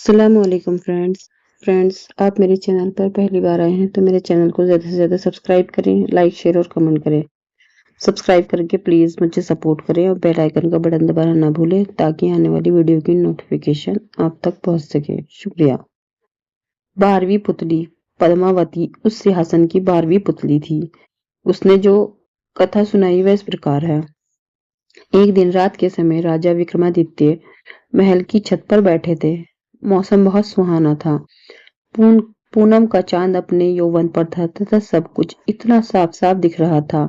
अस्सलामुअलैकुम फ्रेंड्स, आप मेरे चैनल पर पहली बार आए हैं तो मेरे चैनल को ज़्यादा से ज़्यादा सब्सक्राइब करें, लाइक शेयर और कमेंट करें। सब्सक्राइब करके प्लीज़ मुझे सपोर्ट करें और बेल आइकन का बटन दबाना ना भूलें ताकि आने वाली वीडियो की नोटिफिकेशन आप तक पहुंच सके। शुक्रिया। 12वीं पुतली पद्मावती उस सिंहासन की 12वीं पुतली थी। उसने जो कथा सुनाई वह इस प्रकार है। एक दिन रात के समय राजा विक्रमादित्य महल की छत पर बैठे थे। मौसम बहुत सुहाना था। पूनम का चांद अपने यौवन पर था तथा सब कुछ इतना साफ साफ दिख रहा था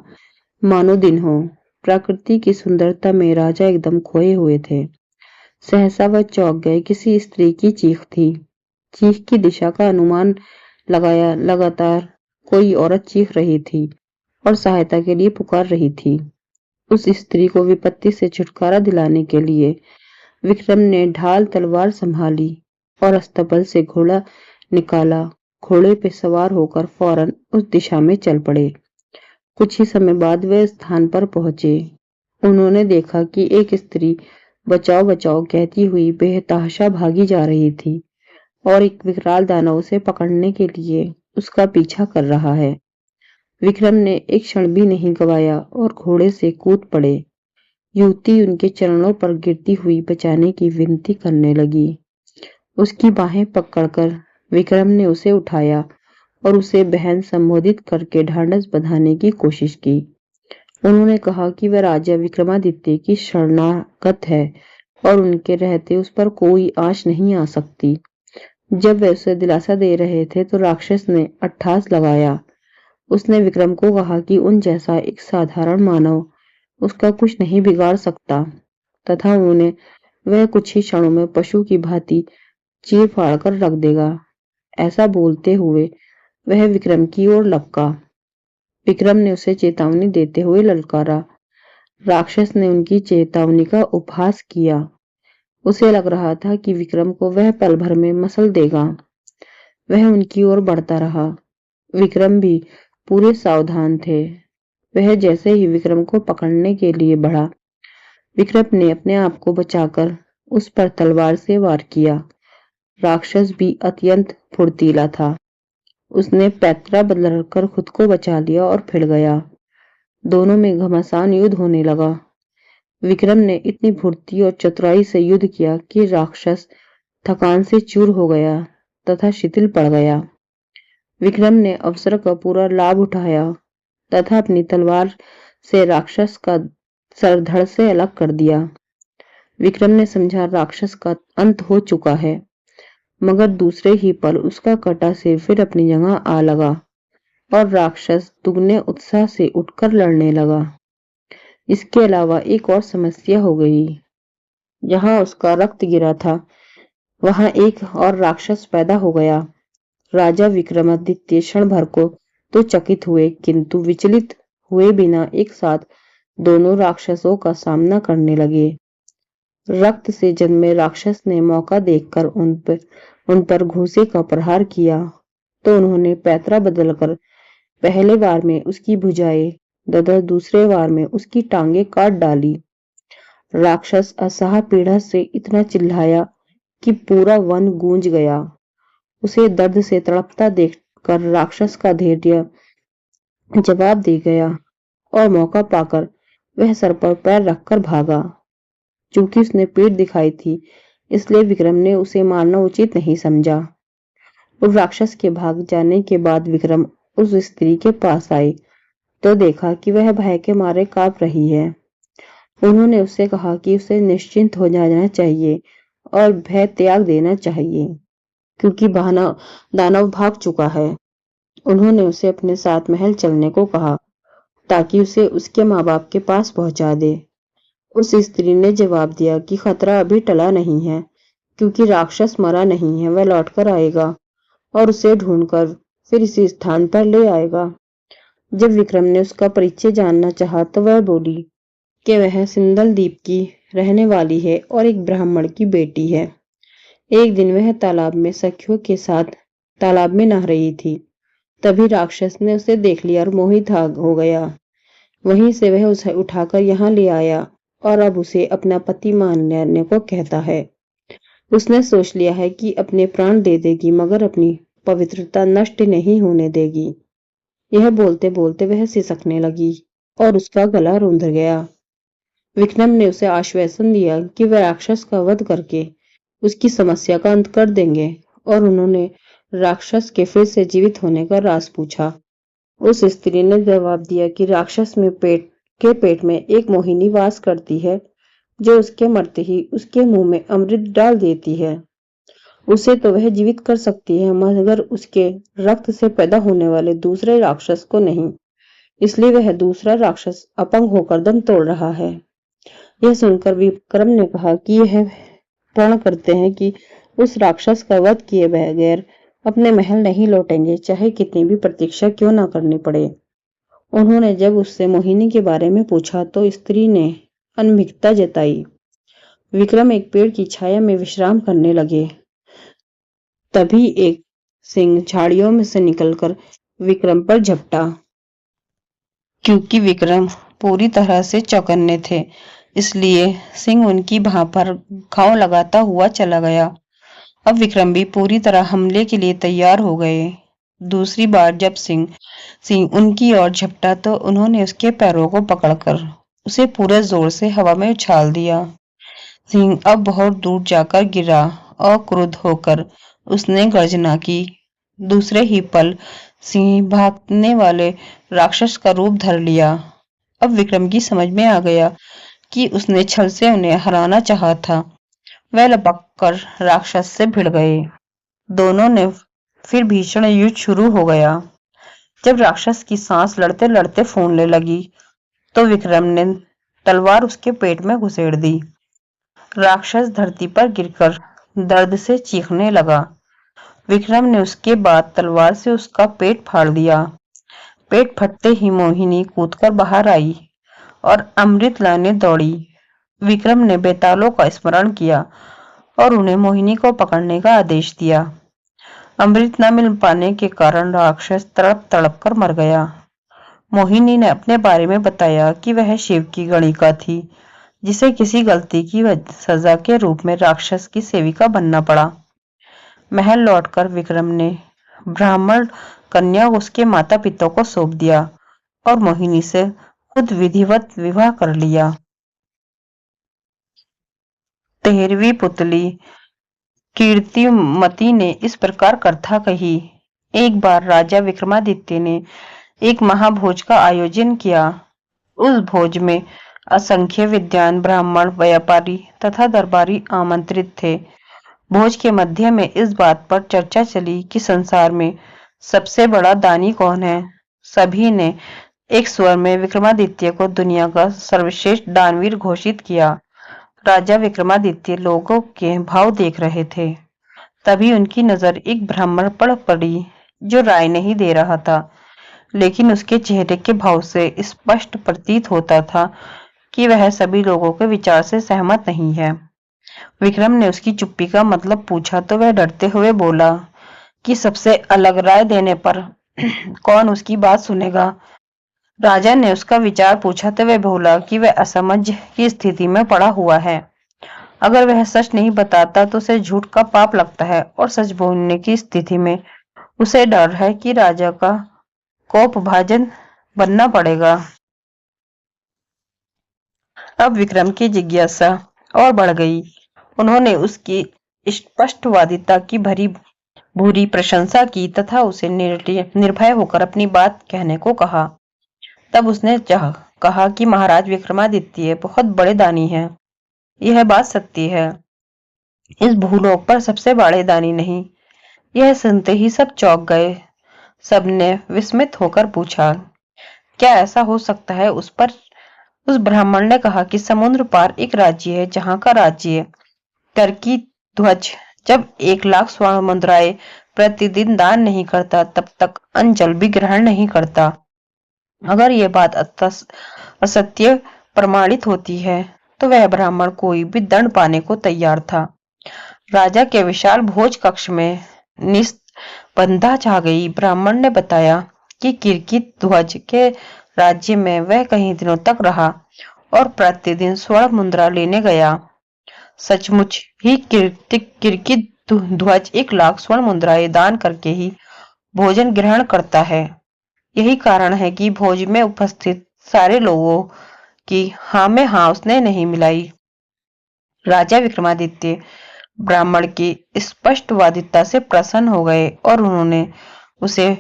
मानो दिन हो। प्रकृति की सुंदरता में राजा एकदम खोए हुए थे। सहसा वह चौंक गए। किसी स्त्री की चीख थी। चीख की दिशा का अनुमान लगाया। लगातार कोई औरत चीख रही थी और सहायता के लिए पुकार रही थी। उस स्त्री को विपत्ति से छुटकारा दिलाने के लिए विक्रम ने ढाल तलवार संभाली और अस्तबल से घोड़ा निकाला। घोड़े पे सवार होकर फौरन उस दिशा में चल पड़े। कुछ ही समय बाद वे स्थान पर पहुंचे। उन्होंने देखा कि एक स्त्री बचाओ बचाओ कहती हुई बेतहाशा भागी जा रही थी और एक विकराल दानव उसे पकड़ने के लिए उसका पीछा कर रहा है। विक्रम ने एक क्षण भी नहीं गवाया और घोड़े से कूद पड़े। युवती उनके चरणों पर गिरती हुई बचाने की विनती करने लगी। उसकी बाहें पकड़कर विक्रम ने उसे उठाया और उसे बहन संबोधित करके ढांढस बंधाने की कोशिश की। उन्होंने कहा कि वह राजा विक्रमादित्य की शरणागत है और उनके रहते उस पर कोई आँच नहीं आ सकती। जब वे उसे दिलासा दे रहे थे तो राक्षस ने अट्ठास लगाया। उसने विक्रम को कहा कि उन जैसा एक साधारण मानव उसका कुछ नहीं बिगाड़ सकता तथा उन्हें वह कुछ ही क्षणों में पशु की भांति चीर फाड़ कर रख देगा। ऐसा बोलते हुए वह विक्रम की ओर लपका। विक्रम ने उसे चेतावनी देते हुए ललकारा। राक्षस ने उनकी चेतावनी का उपहास किया। उसे लग रहा था कि विक्रम को वह पल भर में मसल देगा। वह उनकी ओर बढ़ता रहा। विक्रम भी पूरे सावधान थे। वह जैसे ही विक्रम को पकड़ने के लिए बढ़ा, विक्रम ने अपने आप को बचाकर उस पर तलवार से वार किया। राक्षस भी अत्यंत फुर्तीला था। उसने पैतरा बदलकर खुद को बचा लिया और फिर गया। दोनों में घमासान युद्ध होने लगा। विक्रम ने इतनी फुर्ती और चतुराई से युद्ध किया कि राक्षस थकान से चूर हो गया तथा शिथिल पड़ गया। विक्रम ने अवसर का पूरा लाभ उठाया तथा अपनी तलवार से राक्षस का सर धड़ से अलग कर दिया। विक्रम ने समझा राक्षस का अंत हो चुका है, मगर दूसरे ही पल उसका कटा सिर फिर अपनी जगह आ लगा और राक्षस दुगने उत्साह से उठकर लड़ने लगा। इसके अलावा एक और समस्या हो गई। जहां उसका रक्त गिरा था वहां एक और राक्षस पैदा हो गया। राजा विक्रमादित्य क्षण भर को तो चकित हुए किंतु विचलित हुए बिना एक साथ दोनों राक्षसों का सामना करने लगे। रक्त से जन्मे राक्षस ने मौका देखकर उन पर घूंसे का प्रहार किया तो उन्होंने पैतरा बदलकर पहले वार में उसकी भुजाएं तथा दूसरे वार में उसकी टांगे काट डाली। राक्षस असह्य पीड़ा से इतना चिल्लाया कि पूरा वन गूंज गया। उसे दर्द से तड़पता देखकर राक्षस का धैर्य जवाब दे गया और मौका पाकर वह सर पर पैर रखकर भागा। चूंकि उसने पीठ दिखाई थी इसलिए विक्रम ने उसे मारना उचित नहीं समझा। उस राक्षस के भाग जाने के बाद विक्रम उस स्त्री के पास आए तो देखा कि वह भय के मारे कांप रही है। उन्होंने उससे कहा कि उसे निश्चिंत हो जाना चाहिए और भय त्याग देना चाहिए क्योंकि दानव भाग चुका है। उन्होंने उसे अपने साथ महल चलने को कहा ताकि उसे उसके माँ बाप के पास पहुंचा दे। उस स्त्री ने जवाब दिया कि खतरा अभी टला नहीं है क्योंकि राक्षस मरा नहीं है। वह लौटकर आएगा और उसे ढूंढकर फिर इसी स्थान पर ले आएगा। जब विक्रम ने उसका परिचय जानना चाहा तो वह बोली कि वह सिंदल द्वीप की रहने वाली है और एक ब्राह्मण की बेटी है। एक दिन वह तालाब में सखियों के साथ तालाब में नहा रही थी। तभी राक्षस ने उसे देख लिया और मोहित हो गया। वहीं से वह उसे उठाकर यहाँ ले आया और अब उसे अपना पति मान लेने को कहता है। उसने सोच लिया है कि अपने प्राण दे देगी मगर अपनी पवित्रता नष्ट नहीं होने देगी। यह बोलते बोलते वह सिसकने लगी और उसका गला रूंध गया। विक्रम ने उसे आश्वासन दिया कि वह राक्षस का वध करके उसकी समस्या का अंत कर देंगे और उन्होंने राक्षस के फिर से जीवित होने का राज पूछा। उस स्त्री ने जवाब दिया कि राक्षस में पेट में एक मोहिनी वास करती है जो उसके मरते ही उसके मुंह में अमृत डाल देती है। उसे तो वह जीवित कर सकती है मगर उसके रक्त से पैदा होने वाले दूसरे राक्षस को नहीं। इसलिए वह दूसरा राक्षस अपंग होकर दम तोड़ रहा है। यह सुनकर विक्रम ने कहा कि यह प्रण करते हैं कि उस राक्षस का वध किए बगैर अपने महल नहीं लौटेंगे, चाहे कितनी भी प्रतीक्षा क्यों ना करनी पड़े। उन्होंने जब उससे मोहिनी के बारे में पूछा तो स्त्री ने अनभिज्ञता जताई। विक्रम एक पेड़ की छाया में विश्राम करने लगे। तभी एक सिंह झाड़ियों में से निकलकर विक्रम पर झपटा। क्योंकि विक्रम पूरी तरह से चौकन्ने थे, इसलिए सिंह उनकी बाह पर घाव लगाता हुआ चला गया। अब विक्रम भी पूरी तरह हमले के लिए तैयार हो गए। दूसरी बार जब सिंह उनकी ओर झपटा तो उन्होंने उसके पैरों को पकड़कर उसे पूरे जोर से हवा में उछाल दिया। सिंह अब बहुत दूर जाकर गिरा और क्रुद्ध होकर उसने गर्जना की। दूसरे ही पल सिंह भागने वाले राक्षस का रूप धर लिया। अब विक्रम की समझ में आ गया कि उसने छल से उन्हें हराना चाहा था। वह लपक कर राक्षस से भिड़ गए। दोनों ने फिर भीषण युद्ध शुरू हो गया। जब राक्षस की सांस लड़ते लड़ते फूलने लगी तो विक्रम ने तलवार उसके पेट में घुसेड़ दी। राक्षस धरती पर गिरकर दर्द से चीखने लगा। विक्रम ने उसके बाद तलवार से उसका पेट फाड़ दिया। पेट फटते ही मोहिनी कूदकर बाहर आई और अमृत लाने दौड़ी। विक्रम ने बेतालों का स्मरण किया और उन्हें मोहिनी को पकड़ने का आदेश दिया। अमृत न मिल पाने के कारण राक्षस तड़प तड़प कर मर गया। मोहिनी ने अपने बारे में बताया कि वह शिव की गणिका थी, जिसे किसी गलती की सजा के रूप में राक्षस की सेविका बनना पड़ा। महल लौटकर विक्रम ने ब्राह्मण कन्या उसके माता पिता को सौंप दिया और मोहिनी से खुद विधिवत विवाह कर लिया। 13वीं पुतली कीर्तिमती ने इस प्रकार कथा कही। एक बार राजा विक्रमादित्य ने एक महाभोज का आयोजन किया। उस भोज में असंख्य विद्वान ब्राह्मण, व्यापारी तथा दरबारी आमंत्रित थे। भोज के मध्य में इस बात पर चर्चा चली कि संसार में सबसे बड़ा दानी कौन है। सभी ने एक स्वर में विक्रमादित्य को दुनिया का सर्वश्रेष्ठ दानवीर घोषित किया। राजा विक्रमादित्य लोगों के भाव देख रहे थे। तभी उनकी नजर एक ब्राह्मण पर पड़ी जो राय नहीं दे रहा था, लेकिन उसके चेहरे के भाव से स्पष्ट प्रतीत होता था कि वह सभी लोगों के विचार से सहमत नहीं है। विक्रम ने उसकी चुप्पी का मतलब पूछा तो वह डरते हुए बोला कि सबसे अलग राय देने पर कौन उसकी बात सुनेगा। राजा ने उसका विचार पूछा तो वह बोला कि वह असमंजस की स्थिति में पड़ा हुआ है। अगर वह सच नहीं बताता तो उसे झूठ का पाप लगता है और सच बोलने की स्थिति में उसे डर है कि राजा का कोपभाजन बनना पड़ेगा। अब विक्रम की जिज्ञासा और बढ़ गई। उन्होंने उसकी स्पष्टवादिता की भूरी प्रशंसा की तथा उसे निर्भय होकर अपनी बात कहने को कहा। तब उसने कहा कि महाराज विक्रमादित्य बहुत बड़े दानी हैं। यह बात सत्य है। इस भूलोक पर सबसे बड़े दानी नहीं। यह सुनते ही सब चौंक गए। सबने विस्मित होकर पूछा, क्या ऐसा हो सकता है? उस ब्राह्मण ने कहा कि समुद्र पार एक राज्य है जहां का राज्य टर्की ध्वज जब 1,00,000 स्वर्ण मुद्राएं प्रतिदिन दान नहीं करता तब तक अन्न जल भी ग्रहण नहीं करता। अगर ये बात असत्य प्रमाणित होती है तो वह ब्राह्मण कोई भी दंड पाने को तैयार था। राजा के विशाल भोज कक्ष में निस्पंदता छा गई। ब्राह्मण ने बताया कि किरकित ध्वज के राज्य में वह कई दिनों तक रहा और प्रतिदिन स्वर्ण मुद्रा लेने गया। सचमुच ही किरकिट ध्वज 1 लाख स्वर्ण मुद्राएं दान करके ही भोजन ग्रहण करता है। यही कारण है कि भोज में उपस्थित सारे लोगों की हाँ में हाँ उसने नहीं मिलाई। राजा विक्रमादित्य ब्राह्मण की स्पष्टवादिता से प्रसन्न हो गए और उन्होंने उसे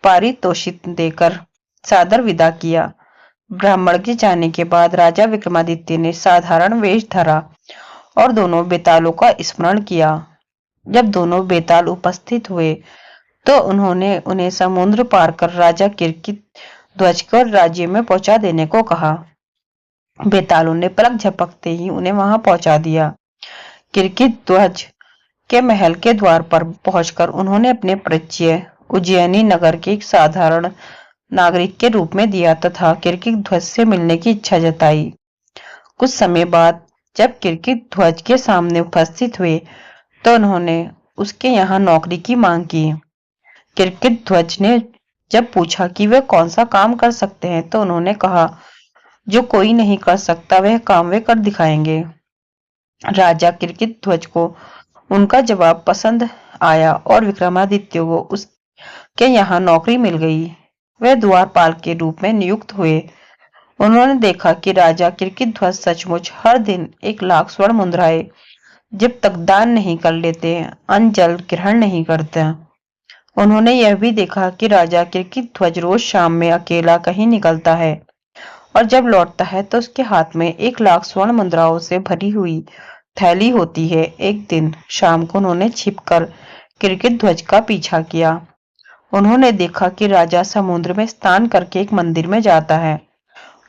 पारितोषिक देकर सादर विदा किया। ब्राह्मण के जाने के बाद राजा विक्रमादित्य ने साधारण वेश धरा और दोनों बेतालों का स्मरण किया। जब दोनों बेताल उपस्थित हुए तो उन्होंने उन्हें समुद्र पार कर राजा किरकिट ध्वज को राज्य में पहुंचा देने को कहा। बेतालों ने पलक झपकते ही उन्हें वहां पहुंचा दिया। किरकिट ध्वज के महल के द्वार पर पहुंचकर उन्होंने अपने परिचय उज्जैनी नगर के एक साधारण नागरिक के रूप में दिया तथा किरकिट ध्वज से मिलने की इच्छा जताई। कुछ समय बाद जब किरकिट ध्वज के सामने उपस्थित हुए तो उन्होंने उसके यहाँ नौकरी की मांग की। किरकिट ध्वज ने जब पूछा कि वे कौन सा काम कर सकते हैं तो उन्होंने कहा, जो कोई नहीं कर सकता वह काम वे कर दिखाएंगे। राजा किरकिट ध्वज को उनका जवाब पसंद आया और विक्रमादित्य को उसके यहाँ नौकरी मिल गई। वे द्वारपाल के रूप में नियुक्त हुए। उन्होंने देखा कि राजा किरकिट ध्वज सचमुच हर दिन 1 लाख स्वर्ण मुद्राएं जब तक दान नहीं कर लेते अन्न जल ग्रहण नहीं करते। उन्होंने यह भी देखा कि राजा किरकिट ध्वज रोज शाम में अकेला कहीं निकलता है और जब लौटता है तो उसके हाथ में 1 लाख स्वर्ण मुद्राओं से भरी हुई थैली होती है। एक दिन शाम को उन्होंने छिपकर किरकिट ध्वज का पीछा किया। उन्होंने देखा कि राजा समुद्र में स्नान करके एक मंदिर में जाता है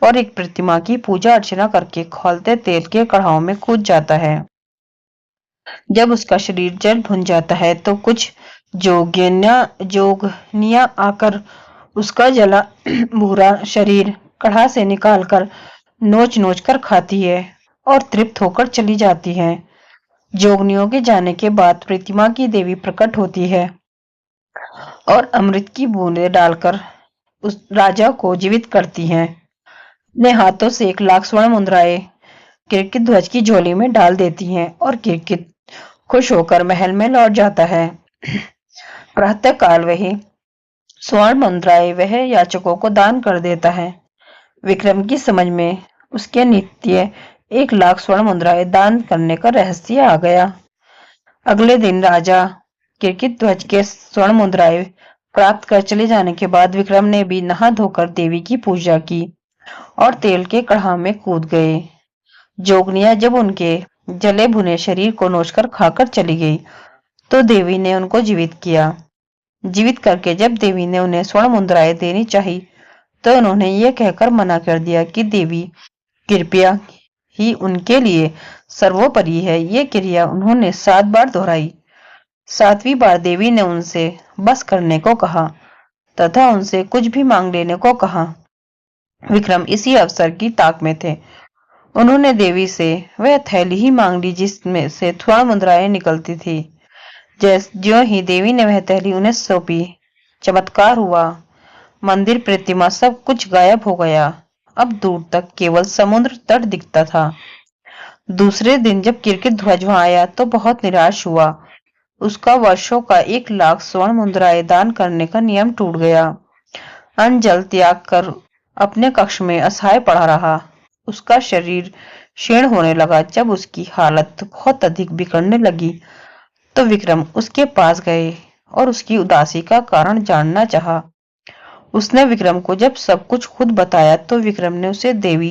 और एक प्रतिमा की पूजा अर्चना करके खौलते तेल के कढ़ाव में कूद जाता है। जब उसका शरीर जल भुन जाता है तो कुछ जोगनियां आकर उसका जला भूरा शरीर कढ़ा से निकालकर नोच नोच कर खाती है और तृप्त होकर चली जाती है। जोगनियों के जाने के बाद प्रतिमा की देवी प्रकट होती है और अमृत की बूंदें डालकर उस राजा को जीवित करती हैं। अपने हाथों से 1 लाख स्वर्ण मुद्राएं किरकिट ध्वज की झोली में डाल देती हैं और किरकिट खुश होकर महल में लौट जाता है। प्रातः काल वही स्वर्ण मुद्राएं वह याचकों को दान कर देता है। विक्रम की समझ में उसके नित्य 1 लाख स्वर्ण मुद्राएं दान करने का रहस्य आ गया। अगले दिन राजा किरकिट ध्वज के स्वर्ण मुद्राएं प्राप्त कर चले जाने के बाद विक्रम ने भी नहा धोकर देवी की पूजा की और तेल के कढ़ा में कूद गए। जोगनिया जब उनके जले भुने शरीर को नोचकर खाकर चली गई तो देवी ने उनको जीवित किया। जीवित करके जब देवी ने उन्हें स्वर्ण मुद्राएं देनी चाही तो उन्होंने ये कहकर मना कर दिया कि देवी कृपया ही उनके लिए सर्वोपरि है। ये क्रिया उन्होंने 7 बार दोहराई। 7वीं बार देवी ने उनसे बस करने को कहा तथा उनसे कुछ भी मांग लेने को कहा। विक्रम इसी अवसर की ताक में थे। उन्होंने देवी से वह थैली ही मांग ली जिसमें से स्वर्ण मुद्राएं निकलती थी। ज्यों ही देवी ने वह थैली उन्हें सौंपी, चमत्कार हुआ। मंदिर, प्रतिमा सब कुछ गायब हो गया। अब दूर तक केवल समुद्र तट दिखता था। दूसरे दिन जब किरकिट ध्वज वहां आया तो बहुत निराश हुआ। उसका वर्षों का 1 लाख स्वर्ण मुद्राएं दान करने का नियम टूट गया। अन्न जल त्याग कर अपने कक्ष में असहाय पड़ा रहा। उसका शरीर क्षीण होने लगा। जब उसकी हालत बहुत अधिक बिगड़ने लगी तो विक्रम उसके पास गए और उसकी उदासी का कारण जानना चाहा। उसने विक्रम को जब सब कुछ खुद बताया तो विक्रम ने उसे देवी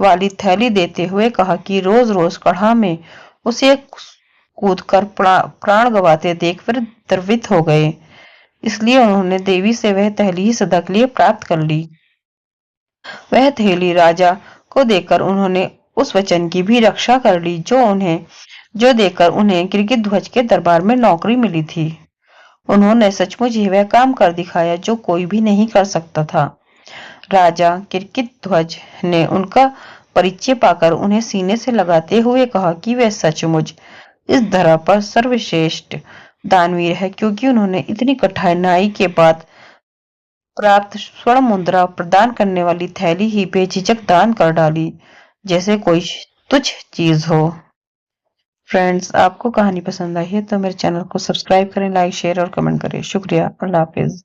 वाली थैली देते हुए कहा कि रोज रोज कढ़ा में उसे कूदकर प्राण गवाते देख वे द्रवित हो गए। इसलिए उन्होंने देवी से वह थैली ही सदा के लिए प्राप्त कर ली। वह थैली राजा को देकर उन्होंने उस वचन की भी रक्षा कर ली जो देकर उन्हें किरकिट ध्वज के दरबार में नौकरी मिली थी। उन्होंने सचमुच ही वह काम कर दिखाया जो कोई भी नहीं कर सकता था। राजा किरकिट ध्वज ने उनका परिचय पाकर उन्हें सीने से लगाते हुए कहा कि वह सचमुच इस धरा पर सर्वश्रेष्ठ दानवीर है, क्योंकि उन्होंने इतनी कठिनाई के बाद प्राप्त स्वर्ण मुद्रा प्रदान करने वाली थैली ही बेझिझक दान कर डाली, जैसे कोई तुच्छ चीज हो। फ्रेंड्स, आपको कहानी पसंद आई है तो मेरे चैनल को सब्सक्राइब करें, लाइक, शेयर और कमेंट करें। शुक्रिया। अल्लाह हाफ़िज़।